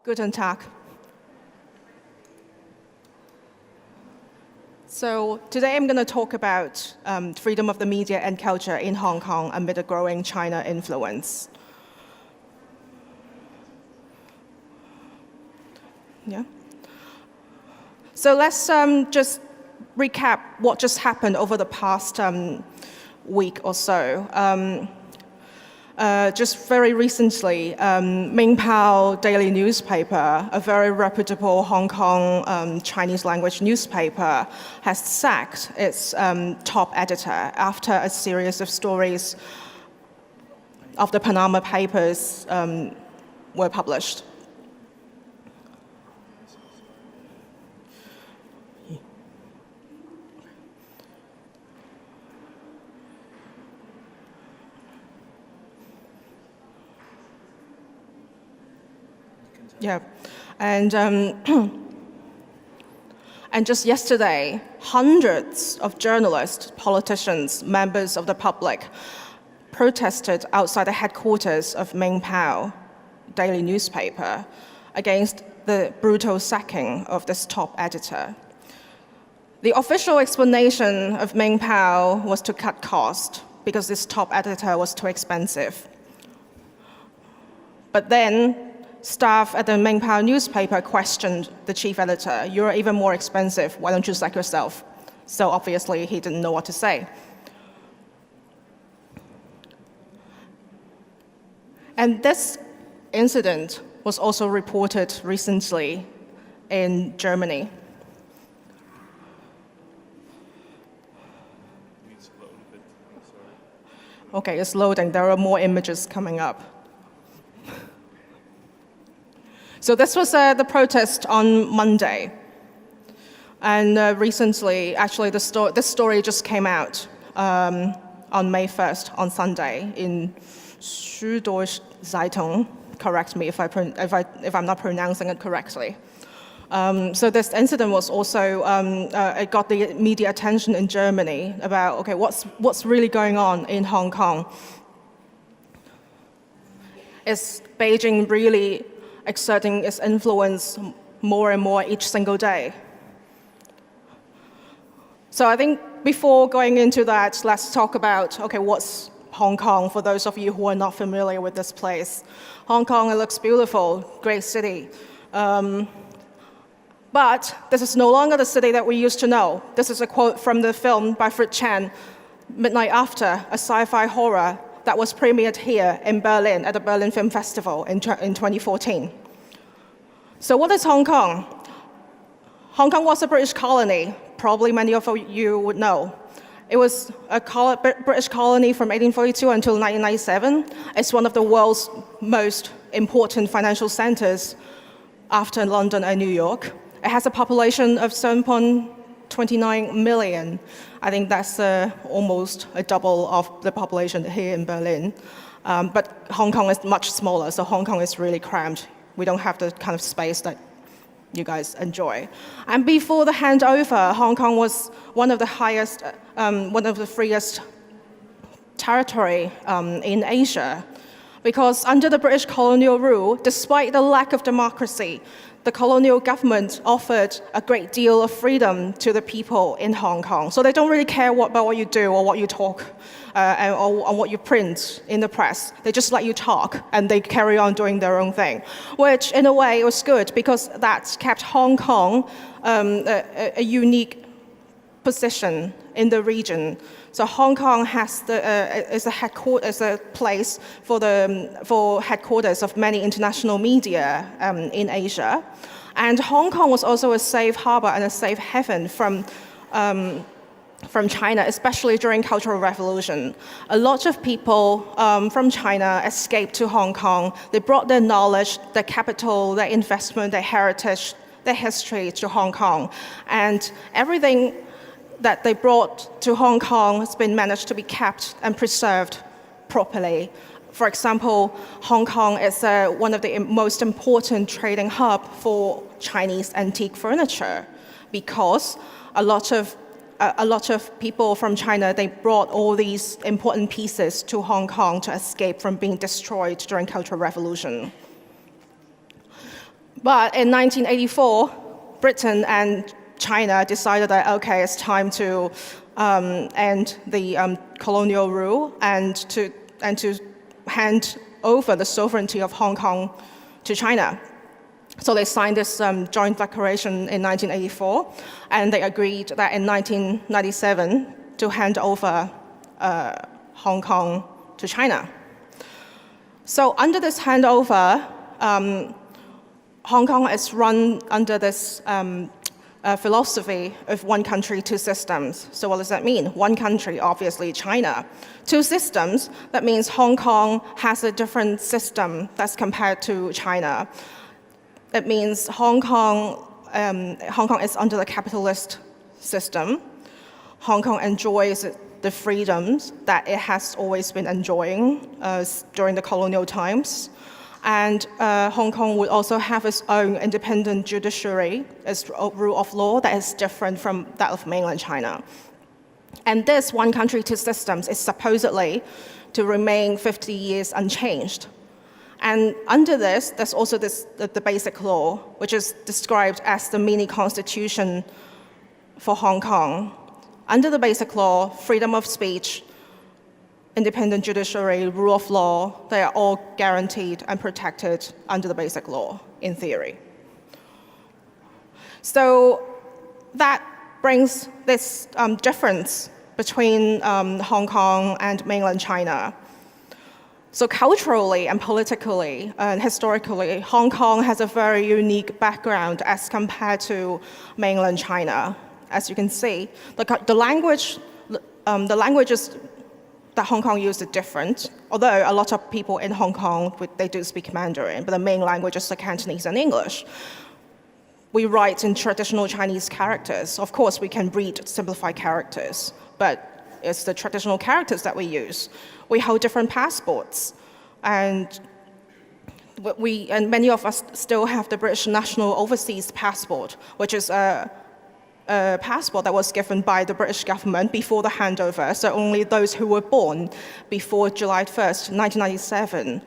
Guten Tag. So today I'm going to talk about freedom of the media and culture in Hong Kong amid a growing China influence. Yeah. So let's just recap what just happened over the past week or so. Just very recently, Mingpao daily newspaper, a very reputable Hong Kong Chinese language newspaper, has sacked its top editor after a series of stories of the Panama Papers were published. Yeah, and just yesterday, hundreds of journalists, politicians, members of the public protested outside the headquarters of Mingpao daily newspaper against the brutal sacking of this top editor. The official explanation of Mingpao was to cut costs because this top editor was too expensive. But then staff at the Mingpao newspaper questioned the chief editor, "You're even more expensive, why don't you sack yourself?" So obviously he didn't know what to say. And this incident was also reported recently in Germany. Okay, it's loading, there are more images coming up. So this was the protest on Monday. And recently, actually, this story just came out on May 1st, on Sunday, in Süddeutsche Zeitung. Correct me if I'm not pronouncing it correctly. So this incident was also, it got the media attention in Germany about, okay, what's really going on in Hong Kong? Is Beijing really exerting its influence more and more each single day? So I think before going into that, let's talk about, okay, what's Hong Kong for those of you who are not familiar with this place. Hong Kong, it looks beautiful, great city. But this is no longer the city that we used to know. This is a quote from the film by Fritz Chan, Midnight After, a sci-fi horror that was premiered here in Berlin at the Berlin Film Festival in 2014. So what is Hong Kong? Hong Kong was a British colony. Probably many of you would know. It was a British colony from 1842 until 1997. It's one of the world's most important financial centers after London and New York. It has a population of 7.29 million. I think that's almost a double of the population here in Berlin. But Hong Kong is much smaller, so Hong Kong is really cramped. We don't have the kind of space that you guys enjoy. And before the handover, Hong Kong was one of the freest territory in Asia. Because under the British colonial rule, despite the lack of democracy, the colonial government offered a great deal of freedom to the people in Hong Kong. So they don't really care about what you do or what you talk or what you print in the press. They just let you talk and they carry on doing their own thing, which in a way was good because that kept Hong Kong a unique position in the region. So Hong Kong is a place for headquarters of many international media in Asia, and Hong Kong was also a safe harbor and a safe haven from China, especially during Cultural Revolution. A lot of people from China escaped to Hong Kong. They brought their knowledge, their capital, their investment, their heritage, their history to Hong Kong, and everything that they brought to Hong Kong has been managed to be kept and preserved properly. For example, Hong Kong is one of the most important trading hub for Chinese antique furniture because a lot of people from China, they brought all these important pieces to Hong Kong to escape from being destroyed during Cultural Revolution. But in 1984, Britain and China decided that, okay, it's time to end the colonial rule and to hand over the sovereignty of Hong Kong to China. So they signed this joint declaration in 1984, and they agreed that in 1997 to hand over Hong Kong to China. So under this handover, Hong Kong is run under this philosophy of one country, two systems. So what does that mean? One country, obviously China. Two systems, that means Hong Kong has a different system that's compared to China. It means Hong Kong is under the capitalist system. Hong Kong enjoys the freedoms that it has always been enjoying during the colonial times. And Hong Kong would also have its own independent judiciary, its rule of law that is different from that of mainland China. And this one country, two systems is supposedly to remain 50 years unchanged. And under this, there's also the basic law, which is described as the mini constitution for Hong Kong. Under the basic law, freedom of speech, independent judiciary, rule of law, they are all guaranteed and protected under the basic law, in theory. So that brings this difference between Hong Kong and mainland China. So culturally and politically and historically, Hong Kong has a very unique background as compared to mainland China. As you can see, the languages that Hong Kong used are different, although a lot of people in Hong Kong, they do speak Mandarin, but the main languages are Cantonese and English. We write in traditional Chinese characters. Of course, we can read simplified characters, but it's the traditional characters that we use. We hold different passports, and many of us still have the British National Overseas Passport, which is a passport that was given by the British government before the handover, so only those who were born before July 1st, 1997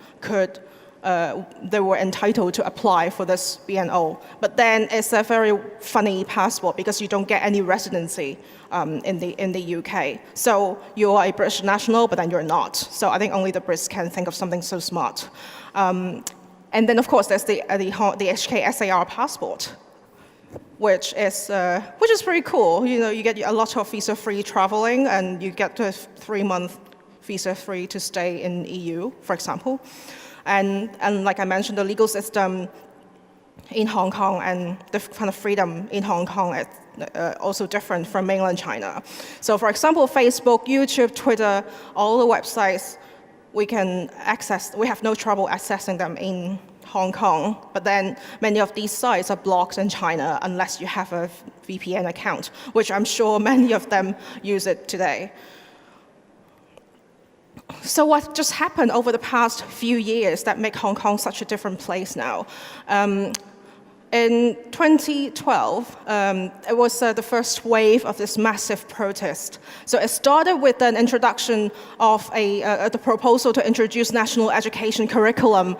they were entitled to apply for this BNO. But then it's a very funny passport because you don't get any residency in the UK. So you are a British national, but then you're not. So I think only the Brits can think of something so smart. And then of course there's the HKSAR passport, which is pretty cool. You know, you get a lot of visa-free traveling, and you get a 3-month visa-free to stay in EU, for example. And like I mentioned, the legal system in Hong Kong and the kind of freedom in Hong Kong is also different from mainland China. So for example, Facebook, YouTube, Twitter, all the websites we can access, we have no trouble accessing them in Hong Kong, but then many of these sites are blocked in China unless you have a VPN account, which I'm sure many of them use it today. So what just happened over the past few years that make Hong Kong such a different place now? In 2012, it was the first wave of this massive protest. So it started with an introduction of the proposal to introduce national education curriculum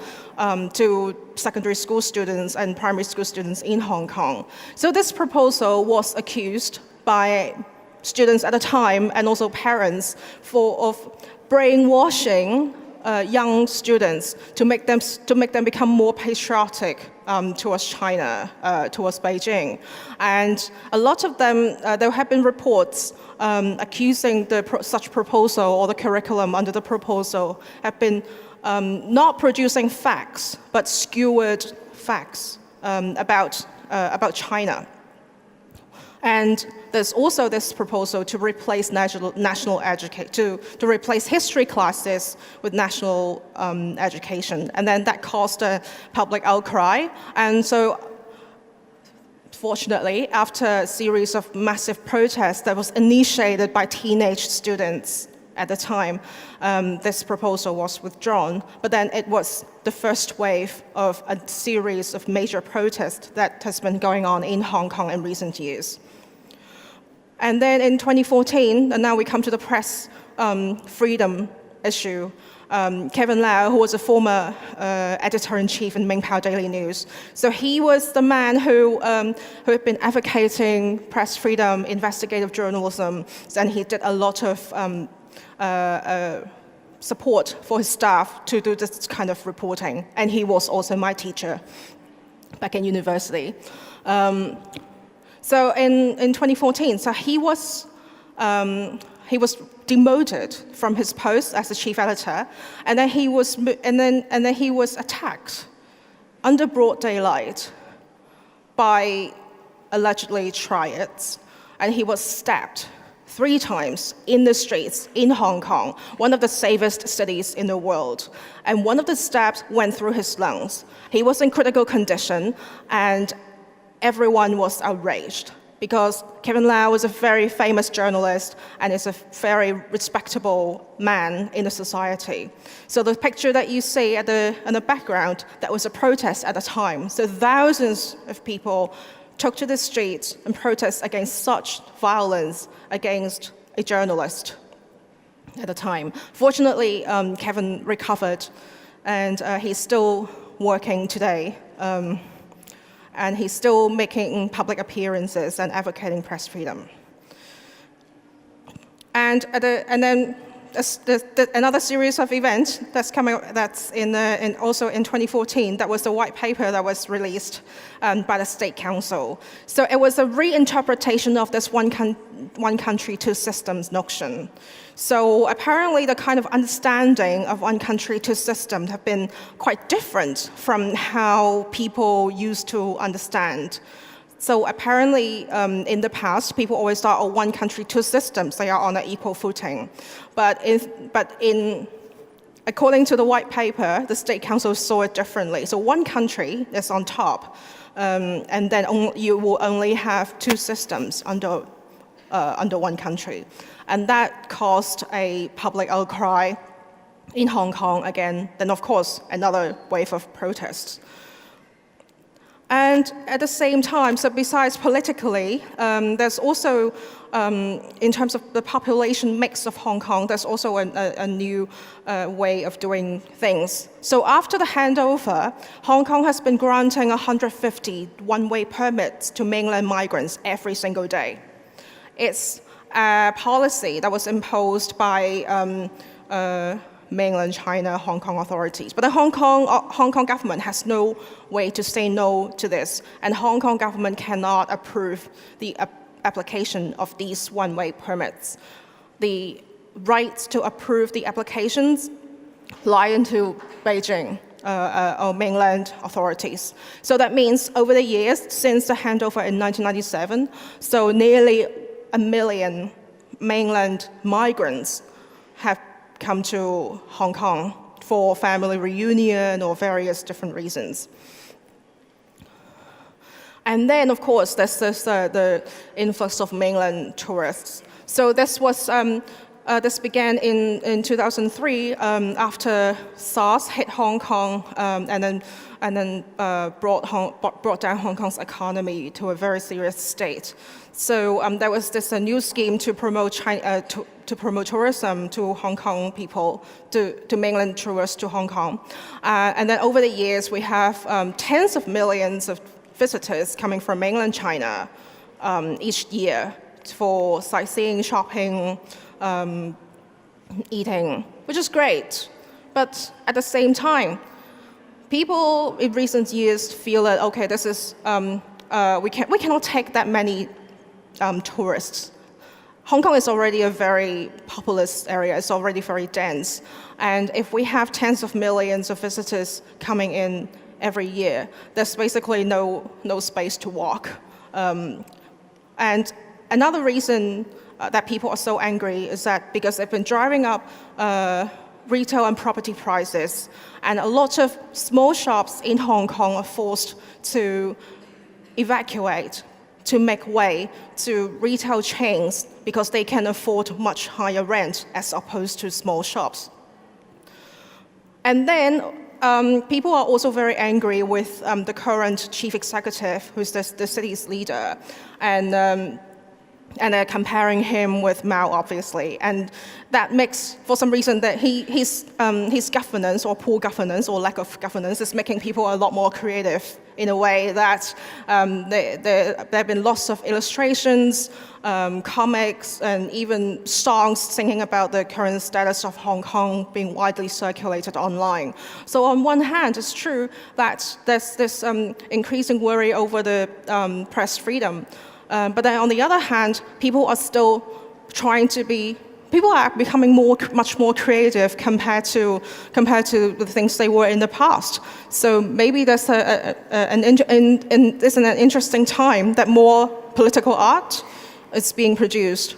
to secondary school students and primary school students in Hong Kong. So this proposal was accused by students at the time and also parents of brainwashing young students to make them become more patriotic towards China, towards Beijing. And a lot of them, there have been reports accusing such proposal or the curriculum under the proposal have been not producing facts, but skewed facts about China. And there's also this proposal to replace to replace history classes with national education, and then that caused a public outcry. And so, fortunately, after a series of massive protests that was initiated by teenage students at the time, this proposal was withdrawn. But then it was the first wave of a series of major protests that has been going on in Hong Kong in recent years. And then in 2014, and now we come to the press freedom issue, Kevin Lau, who was a former editor-in-chief in Mingpao Daily News. So he was the man who had been advocating press freedom, investigative journalism, and he did a lot of support for his staff to do this kind of reporting. And he was also my teacher back in university. So in 2014, so he was demoted from his post as the chief editor, and then he was attacked under broad daylight by allegedly triads, and he was stabbed 3 times in the streets in Hong Kong, one of the safest cities in the world. And one of the stabs went through his lungs. He was in critical condition, and everyone was outraged because Kevin Lau is a very famous journalist and is a very respectable man in the society. So the picture that you see in the background, that was a protest at the time. So thousands of people took to the streets and protest against such violence against a journalist at the time. Fortunately, Kevin recovered, and he's still working today. And he's still making public appearances and advocating press freedom. And then another series of events that's coming, that's also in 2014, that was the white paper that was released by the State Council. So it was a reinterpretation of this one country, two systems notion. So apparently the kind of understanding of one country, two systems have been quite different from how people used to understand. So apparently, in the past, people always thought, oh, one country, two systems, they are on an equal footing. But according to the white paper, the State Council saw it differently. So one country is on top, and then you will only have 2 systems under one country. And that caused a public outcry in Hong Kong again, then of course, another wave of protests. And at the same time, so besides politically, there's also, in terms of the population mix of Hong Kong, there's also a new way of doing things. So after the handover, Hong Kong has been granting 150 one-way permits to mainland migrants every single day. It's a policy that was imposed by mainland China, Hong Kong authorities. But the Hong Kong government has no way to say no to this, and Hong Kong government cannot approve the application of these one-way permits. The rights to approve the applications lie into Beijing or mainland authorities. So that means over the years, since the handover in 1997, so nearly 1 million mainland migrants have come to Hong Kong for family reunion or various different reasons. And then, of course, there's the influx of mainland tourists. So this was this began in 2003 after SARS hit Hong Kong and then brought down Hong Kong's economy to a very serious state. So there was this new scheme to promote tourism to Hong Kong people, to mainland tourists to Hong Kong. And then over the years, we have tens of millions of visitors coming from mainland China each year for sightseeing, shopping, eating, which is great. But at the same time, people in recent years feel that, okay, this is, we cannot take that many tourists. Hong Kong is already a very populous area, it's already very dense. And if we have tens of millions of visitors coming in every year, there's basically no space to walk. And another reason that people are so angry is that because they've been driving up retail and property prices, and a lot of small shops in Hong Kong are forced to evacuate, to make way to retail chains because they can afford much higher rent as opposed to small shops. And then people are also very angry with the current chief executive, who's the city's leader. And And they're comparing him with Mao, obviously. And that makes, for some reason, that his governance or poor governance or lack of governance is making people a lot more creative in a way that there have been lots of illustrations, comics, and even songs singing about the current status of Hong Kong being widely circulated online. So on one hand, it's true that there's this increasing worry over the press freedom. But then on the other hand, people are still people are becoming much more creative compared to the things they were in the past. So maybe there's an interesting time that more political art is being produced.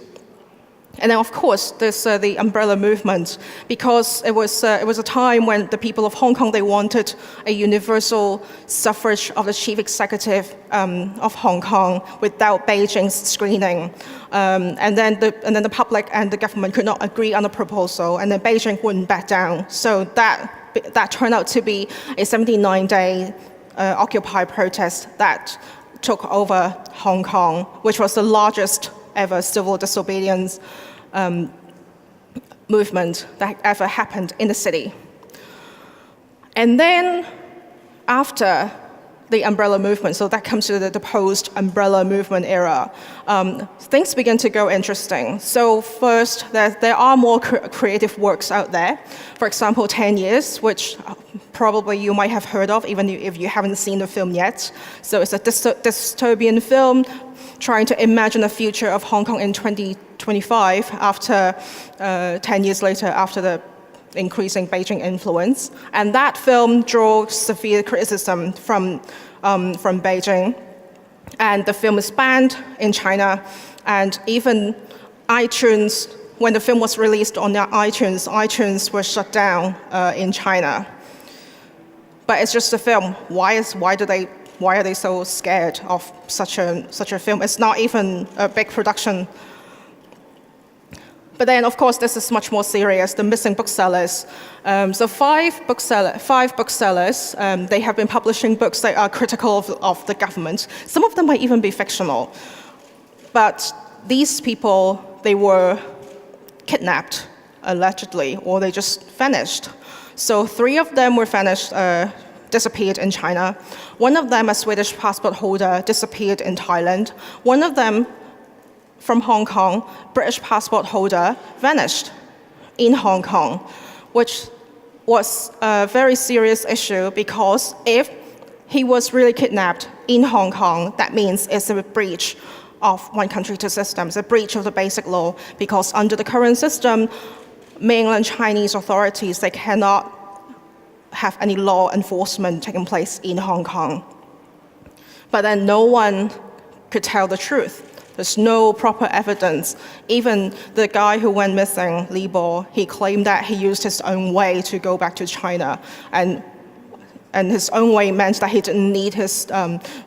And then, of course, there's the umbrella movement, because it was a time when the people of Hong Kong, they wanted a universal suffrage of the chief executive of Hong Kong without Beijing's screening. And then the public and the government could not agree on the proposal, and then Beijing wouldn't back down. So that turned out to be a 79-day Occupy protest that took over Hong Kong, which was the largest ever civil disobedience movement that ever happened in the city. And then after the umbrella movement, so that comes to the post-umbrella movement era, things begin to go interesting. So first, there are more creative works out there. For example, 10 Years, which probably you might have heard of, even if you haven't seen the film yet. So it's a dystopian film trying to imagine a future of Hong Kong in 2025 after 10 years later, after the increasing Beijing influence. And that film drew severe criticism from Beijing. And the film is banned in China. And even iTunes, when the film was released on iTunes was shut down in China. But it's just a film. Why are they so scared of such a film? It's not even a big production. But then, of course, this is much more serious, the missing booksellers. So five booksellers, they have been publishing books that are critical of the government. Some of them might even be fictional. But these people, they were kidnapped, allegedly, or they just vanished. So 3 of them were vanished, disappeared in China. One of them, a Swedish passport holder, disappeared in Thailand. One of them, from Hong Kong, British passport holder, vanished in Hong Kong, which was a very serious issue, because if he was really kidnapped in Hong Kong, that means it's a breach of one country, two systems, a breach of the basic law, because under the current system, mainland Chinese authorities, they cannot have any law enforcement taking place in Hong Kong. But then no one could tell the truth. There's no proper evidence. Even the guy who went missing, Li Bo, he claimed that he used his own way to go back to China. And his own way meant that he didn't need his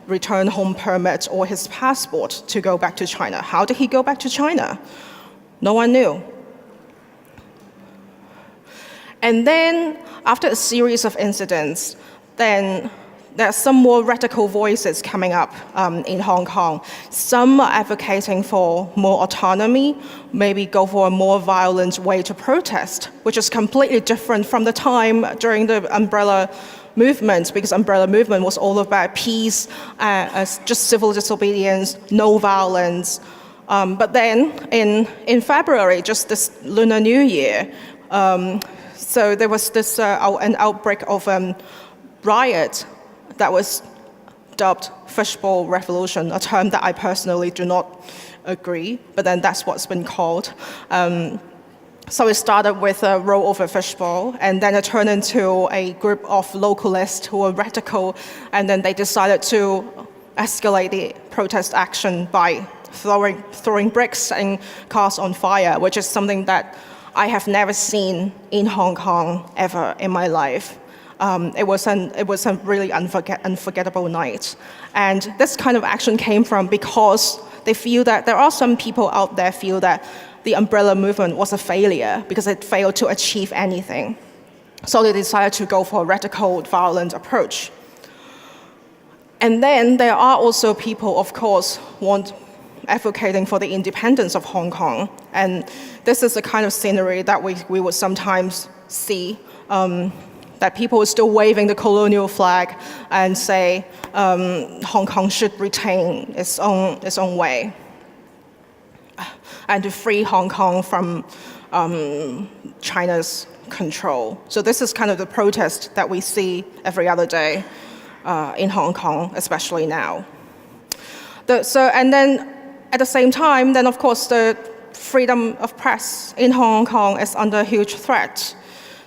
return home permit or his passport to go back to China. How did he go back to China? No one knew. And then, after a series of incidents, then there are some more radical voices coming up in Hong Kong. Some are advocating for more autonomy, maybe go for a more violent way to protest, which is completely different from the time during the umbrella movement, because umbrella movement was all about peace, just civil disobedience, no violence. But then in February, just this Lunar New Year, so there was this an outbreak of riot that was dubbed fishbowl revolution, a term that I personally do not agree, but then that's what's been called. So it started with a roll over fishbowl, and then it turned into a group of localists who were radical, and then they decided to escalate the protest action by throwing bricks and cars on fire, which is something that I have never seen in Hong Kong ever in my life. It was a really unforgettable night. And this kind of action came from because they feel that there are some people out there feel that the umbrella movement was a failure because it failed to achieve anything. So they decided to go for a radical, violent approach. And then there are also people, of course, advocating for the independence of Hong Kong. And this is the kind of scenery that we would sometimes see, that people are still waving the colonial flag and say Hong Kong should retain its own way, and to free Hong Kong from China's control. So this is kind of the protest that we see every other day in Hong Kong, especially now. And then at the same time, then of course the freedom of press in Hong Kong is under huge threat.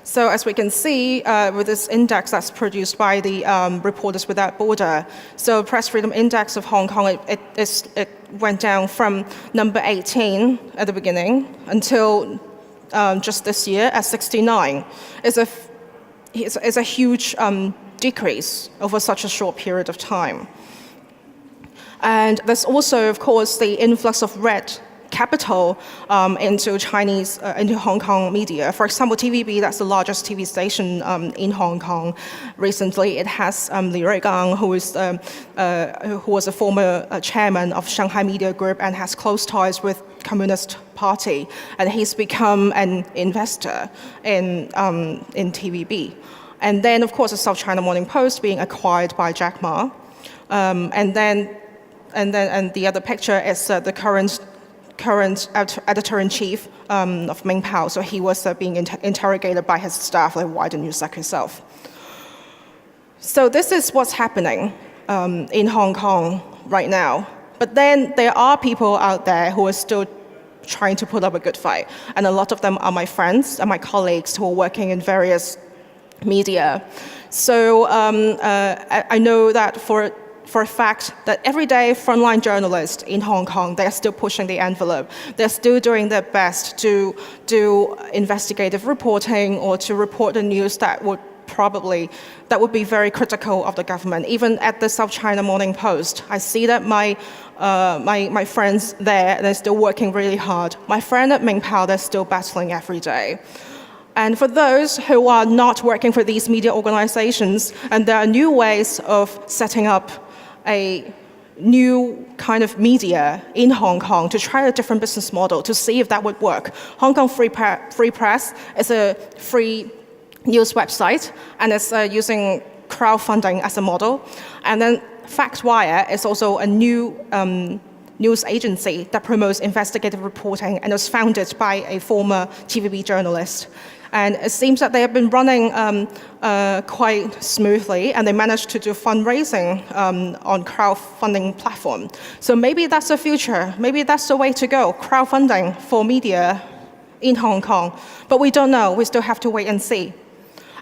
So as we can see with this index that's produced by the Reporters Without Borders, so Press Freedom Index of Hong Kong, it went down from number 18 at the beginning until just this year at 69. It's a huge decrease over such a short period of time. And there's also, of course, the influx of red capital into Hong Kong media. For example, TVB, that's the largest TV station in Hong Kong. Recently, it has Li Ruigang, who was a former chairman of Shanghai Media Group and has close ties with Communist Party, and he's become an investor in TVB. And then, of course, the South China Morning Post being acquired by Jack Ma, and the other picture is the current editor-in-chief of Ming Pao. So he was being interrogated by his staff, like, why didn't you sack yourself? So this is what's happening in Hong Kong right now. But then there are people out there who are still trying to put up a good fight. And a lot of them are my friends and my colleagues who are working in various media. So I know that for a fact that every day frontline journalists in Hong Kong, they're still pushing the envelope. They're still doing their best to do investigative reporting or to report the news that would be very critical of the government. Even at the South China Morning Post, I see that my friends there, they're still working really hard. My friend at Ming Pao, they're still battling every day. And for those who are not working for these media organizations, and there are new ways of setting up a new kind of media in Hong Kong to try a different business model to see if that would work. Hong Kong Free Press is a free news website, and it's using crowdfunding as a model. And then FactWire is also a new news agency that promotes investigative reporting, and was founded by a former TVB journalist. And it seems that they have been running quite smoothly, and they managed to do fundraising on crowdfunding platform. So maybe that's the future. Maybe that's the way to go, crowdfunding for media in Hong Kong. But we don't know. We still have to wait and see.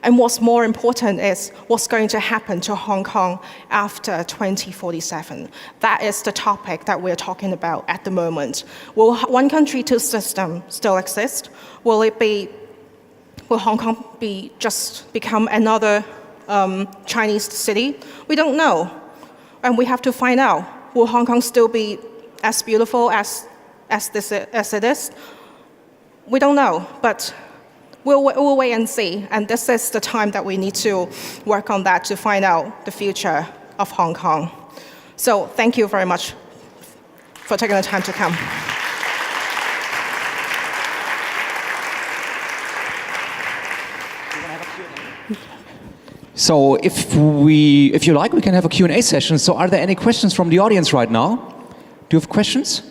And what's more important is what's going to happen to Hong Kong after 2047. That is the topic that we're talking about at the moment. Will one country, two systems still exist? Will Hong Kong become another Chinese city? We don't know, and we have to find out. Will Hong Kong still be as beautiful as it is? We don't know, but we'll wait and see. And this is the time that we need to work on that to find out the future of Hong Kong. So thank you very much for taking the time to come. So if you like, we can have a Q&A session. So are there any questions from the audience right now? Do you have questions?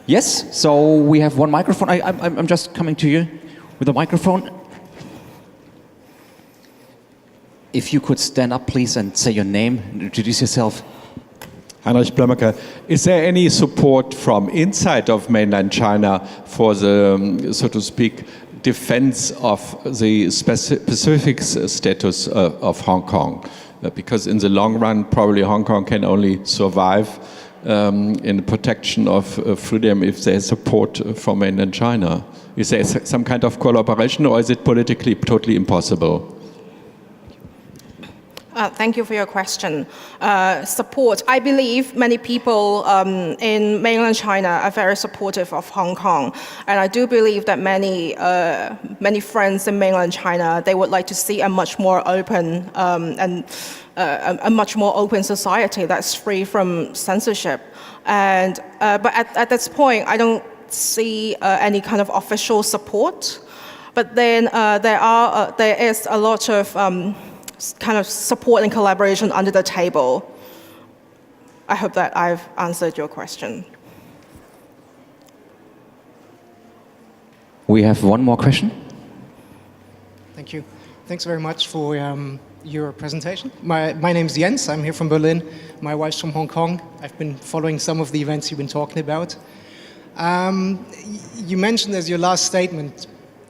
Yes, so we have one microphone. I'm just coming to you with a microphone. If you could stand up, please, and say your name and introduce yourself. Heinrich Blömecke. Is there any support from inside of mainland China for the, so to speak, defense of the specific status of Hong Kong? Because in the long run, probably Hong Kong can only survive in the protection of freedom if there is support from mainland China. Is there some kind of collaboration, or is it politically totally impossible? Thank you for your question. Support. I believe many people in mainland China are very supportive of Hong Kong, and I do believe that many friends in mainland China, they would like to see a much more open and a much more open society that's free from censorship. And but at this point, I don't see any kind of official support. But then there is a lot of kind of support and collaboration under the table. I hope that I've answered your question. We have one more question. Thank you. Thanks very much for your presentation. My name is Jens. I'm here from Berlin. My wife's from Hong Kong. I've been following some of the events you've been talking about. You mentioned as your last statement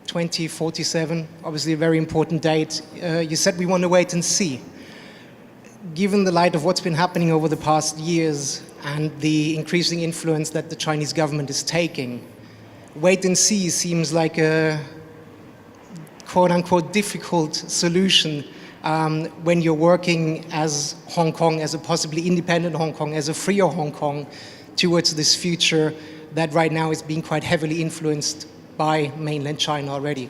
2047, obviously a very important date. You said we want to wait and see. Given the light of what's been happening over the past years and the increasing influence that the Chinese government is taking, wait and see seems like a quote-unquote difficult solution when you're working as Hong Kong, as a possibly independent Hong Kong, as a freer Hong Kong, towards this future that right now is being quite heavily influenced by mainland China already.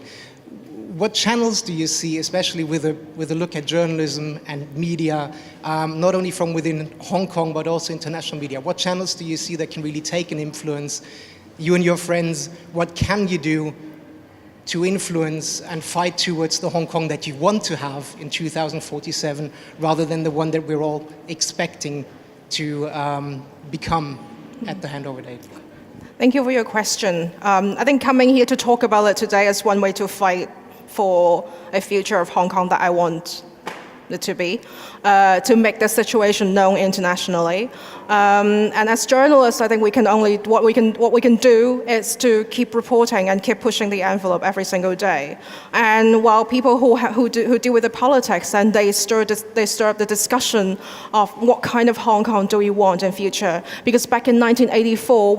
What channels do you see, especially with a look at journalism and media, not only from within Hong Kong but also international media? What channels do you see that can really take an influence? You and your friends, what can you do to influence and fight towards the Hong Kong that you want to have in 2047, rather than the one that we're all expecting to become at the handover date? Thank you for your question. I think coming here to talk about it today is one way to fight for a future of Hong Kong that I want it to be, to make the situation known internationally. And as journalists, I think what we can do is to keep reporting and keep pushing the envelope every single day. And while people who deal with the politics, and they stir up the discussion of what kind of Hong Kong do we want in future. Because back in 1984,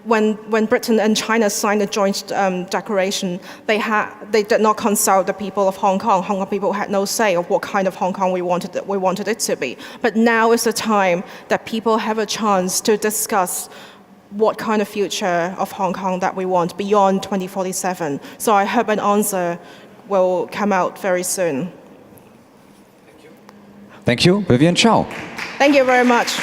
when Britain and China signed the Joint Declaration, they did not consult the people of Hong Kong. Hong Kong people had no say of what kind of Hong Kong we wanted it to be. But now is the time that people have a chance to discuss what kind of future of Hong Kong that we want beyond 2047. So I hope an answer will come out very soon. Thank you, Vivian Chow. Thank you very much.